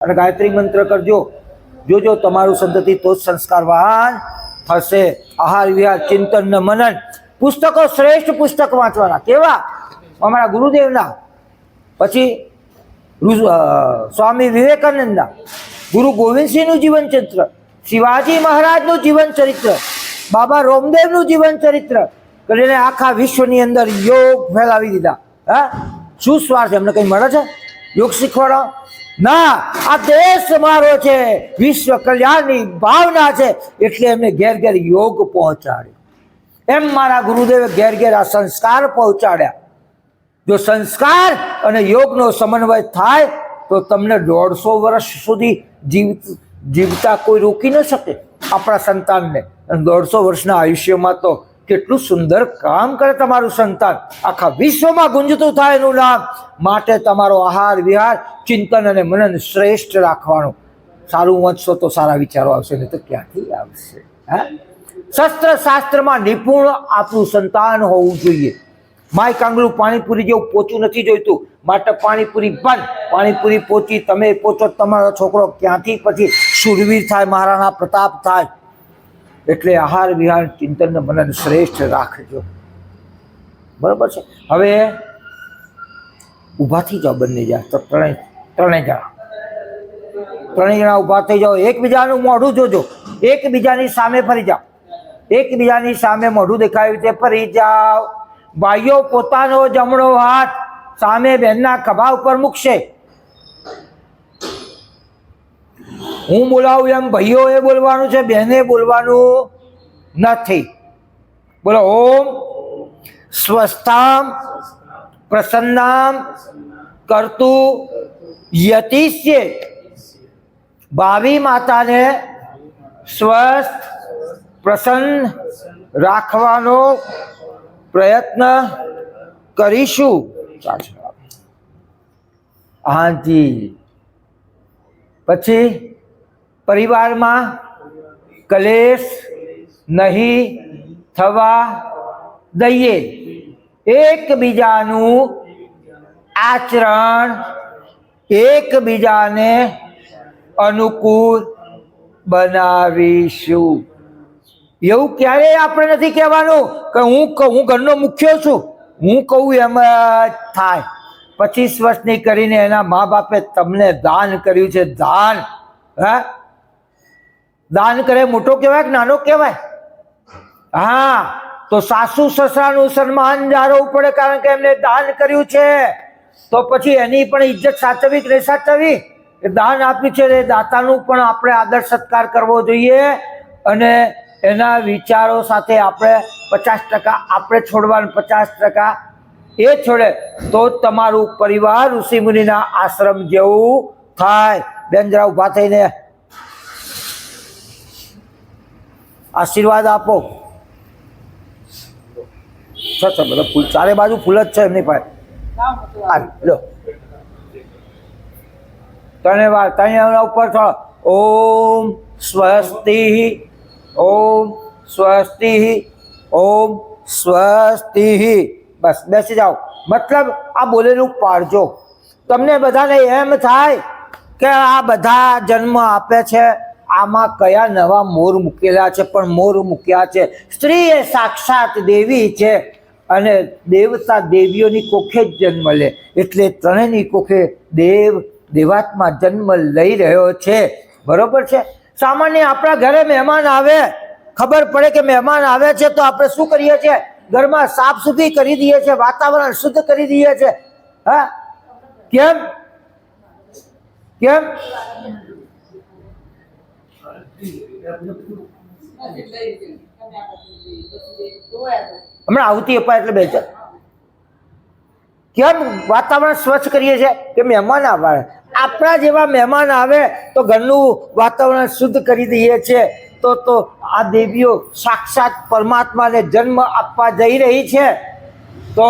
અને ગાયત્રી મંત્ર કરજો, જોજો તમારું સંતતિ તો જ સંસ્કારવાન થશે. આહાર વિહાર ચિંતન ને મનન, પુસ્તકો શ્રેષ્ઠ પુસ્તક વાંચવાના. કેવા? અમારા ગુરુદેવના, પછી સ્વામી વિવેકાનંદના, ગુરુ ગોવિંદસિંહનું જીવન ચરિત્ર, શિવાજી મહારાજનું જીવન ચરિત્ર, બાબા રામદેવનું જીવન ચરિત્ર કરીને આખા વિશ્વની અંદર યોગ ફેલાવી દીધા. હા, શું સ્વાર્થ? એમને કંઈ મળે છે યોગ શીખવાડો? ના, આ દેશ મારો છે, વિશ્વ કલ્યાણની ભાવના છે, એટલે એમને ઘેર ઘેર યોગ પહોંચાડ્યો. એમ મારા ગુરુદેવે ઘેર ઘેર આ સંસ્કાર પહોંચાડ્યા. જો સંસ્કાર અને યોગનો સમન્વય થાય તો તમને 150 વર્ષ સુધી જીવતા કોઈ રોકી ન શકે. આપણા સંતાનને 150 વર્ષના આયુષ્યમાં તો કેટલું સુંદર કામ કરે તમારું સંતાન, આખા વિશ્વમાં ગુંજતું થાય એનું નામ. માટે તમારો આહાર વિહાર ચિંતન અને મનન શ્રેષ્ઠ રાખવાનું. સારું વાંચશો તો સારા વિચારો આવશે, નહીં તો ક્યાંથી આવશે? હા, શસ્ત્ર શાસ્ત્રમાં નિપુણ આપણું સંતાન હોવું જોઈએ. માય કાંગલું પાણીપુરી જેવું પોચું નથી જોઈતું, માટે પાણીપુરી બંધ. પાણીપુરી પોચી તમે પોચો, તમારો છોકરો ક્યાંથી પછી શૂરવીર થાય, મહારાણા પ્રતાપ થાય? એટલે આહાર વિહાર ચિંતન મનન શ્રેષ્ઠ રાખજો. બરાબર છે? હવે ઊભા થઈ જાઓ બંને જણા, તો ત્રણેય જણા ઊભા થઈ જાઓ. એકબીજાનું મોઢું જોજો, એકબીજાની સામે ફરી જાઓ, એકબીજાની સામે મોઢું દેખાયું તે ફરી જાઓ. ભાઈઓ પોતાનો જમણો હાથ સામે બહેનના ખભા ઉપર મૂકશે. હું બોલાવું એમ ભાઈઓ એ બોલવાનું છે, બહેને બોલવાનું નથી. બોલો ઓમ સ્વસ્થામ પ્રસન્નામ કરતુ યતિષ્ય. ભાવિ માતાને સ્વસ્થ પ્રસન્ન રાખવાનો પ્રયત્ન કરીશું. હાજી. પછી પરિવારમાં કલેશ નહીં થવા દઈએ. એકબીજાનું આચરણ એકબીજાને અનુકૂળ બનાવીશું. એવું ક્યારેય આપણે નથી કહેવાનું કે હું ઘરનો મુખ્ય છું, હું કહું એમ જ થાય. 25 વર્ષની કરીને એના મા બાપે તમને દાન કર્યું છે. દાન, હા, દાન કરે મોટો કહેવાય કે નાનો કહેવાય? હા, તો સાસુ સસરાનું સન્માન જાળવવું પડે, કારણ કે એમને દાન કર્યું છે. તો પછી એની પણ ઇજ્જત સાચવવી કે નહીં સાચવવી? એ દાન આપ્યું છે, એ દાતાનું પણ આપણે આદર સત્કાર કરવો જોઈએ. અને એના વિચારો સાથે આપણે 50% આપણે છોડવાનું, 50% એ છોડે તો તમારું પરિવાર ઋષિમુનિના આશ્રમ જેવું થાય. બેન જરા ઊભા થઈને આશીર્વાદ આપો. બધા ફૂલ, ચારે બાજુ ફૂલ જ છે એમની પાસે. લો, ત્રણેય વાર, ત્રણેય ઉપર થોડો ઓમ સ્વસ્તિ, ઓમ સ્વસ્તિ, ઓમ સ્વસ્તિ. બસ બેસી જાઓ. મતલબ આ બોલેલું પાડજો. તમને બધાને એમ થાય કે આ બધા જન્મ આપે છે, આમાં કયા નવા મોર મૂકેલા છે? પણ મોર મૂક્યા છે. સ્ત્રી એ સાક્ષાત દેવી છે, અને દેવતા દેવીઓની કોખે જ જન્મ લે. એટલે ત્રણેયની કોખે દેવાત્મા જન્મ લઈ રહ્યો છે. બરોબર છે? સામાન્ય આપણા ઘરે મહેમાન આવે, ખબર પડે કે મહેમાન આવે છે, તો આપણે શું કરીએ છીએ? ઘરમાં સાફ સફાઈ કરી દઈએ છીએ, વાતાવરણ શુદ્ધ કરી દઈએ છીએ. હા, કેમ કેમ? હમણાં આવતી અપાય એટલે બેચર. કેમ વાતાવરણ સ્વચ્છ કરીએ છીએ? કે મહેમાન આવે, આપણા જેવા મહેમાન આવે તો ઘરનું વાતાવરણ શુદ્ધ કરી દઈએ છીએ. તો આ દેવીઓ સાક્ષાત પરમાત્માને જન્મ આપવા જઈ રહી છે, તો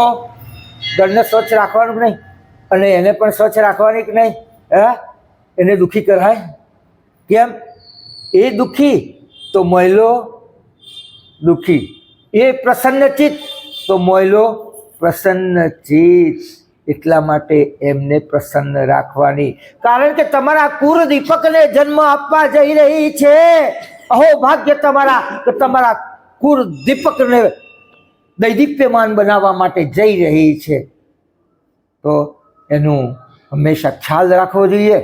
ઘરને સ્વચ્છ રાખવાનું કે નહીં? અને એને પણ સ્વચ્છ રાખવાની કે નહીં? હે, એને દુઃખી કરાય? કેમ? એ દુઃખી તો મહિલો દુઃખી. એ પ્રસન્નચિત તો મહિલો પ્રસન્નચિત. એટલા માટે એમને પ્રસન્ન રાખવાની, કારણ કે તમારા કુર દીપકને જન્મ આપવા જઈ રહી છે. અહો ભાગ્ય તમારા કે તમારા કુર દીપકને દૈદીપ્યમાન બનાવવા માટે જઈ રહી છે. તો એનું હંમેશા ખ્યાલ રાખવો જોઈએ,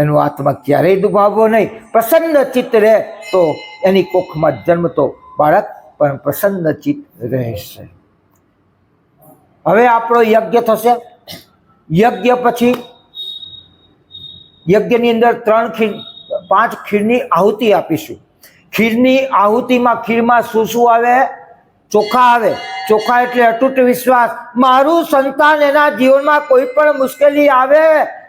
એનું આત્મા ક્યારેય દુભાવવો નહીં. પ્રસન્ન ચિત્ત રહે તો એની કોખમાં જન્મતો બાળક પણ પ્રસન્ન ચિત્ત રહેશે. હવે આપણો યજ્ઞ થશે. યજ્ઞ પછી યજ્ઞની અંદર 5 ખીરની આહુતિ આપીશું. ખીરની આહુતિમાં ખીરમાં શું શું આવે? ચોખા આવે. ચોખા એટલે અતૂટ વિશ્વાસ. મારું સંતાન એના જીવનમાં કોઈ પણ મુશ્કેલી આવે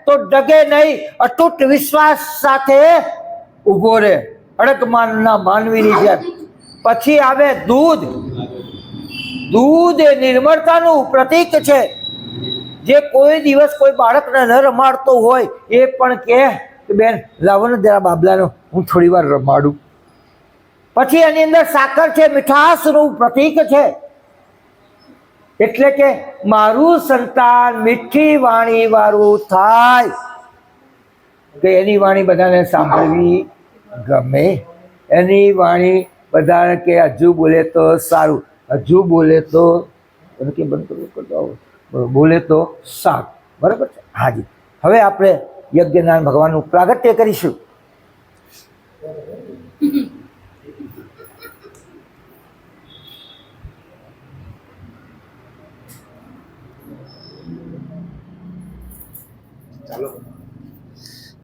તો ડગે નહીં, અતૂટ વિશ્વાસ સાથે ઊભો રહે, અડકમાનના માનવીની જેમ. પછી આવે દૂધ. દૂધ એ નિર્મળતાનું પ્રતીક છે. જે કોઈ દિવસ કોઈ બાળકને ન રમાડતો હોય એ પણ કહે કે બેન લાવો ને જરા બાબલાનો, હું થોડી વાર રમાડું. પછી એની અંદર સાકર છે, મીઠાશનું પ્રતીક છે. એટલે કે મારું સંતાન મીઠી વાણી વાળું થાય, કે એની વાણી બધાને સાંભળવી ગમે. એની વાણી બધાને કે હજુ બોલે તો સારું, હજુ બોલે તો કે બોલે તો સારું. બરાબર છે? હાજી. હવે આપણે યજ્ઞનારાયણ ભગવાનનું પ્રાગટ્ય કરીશું.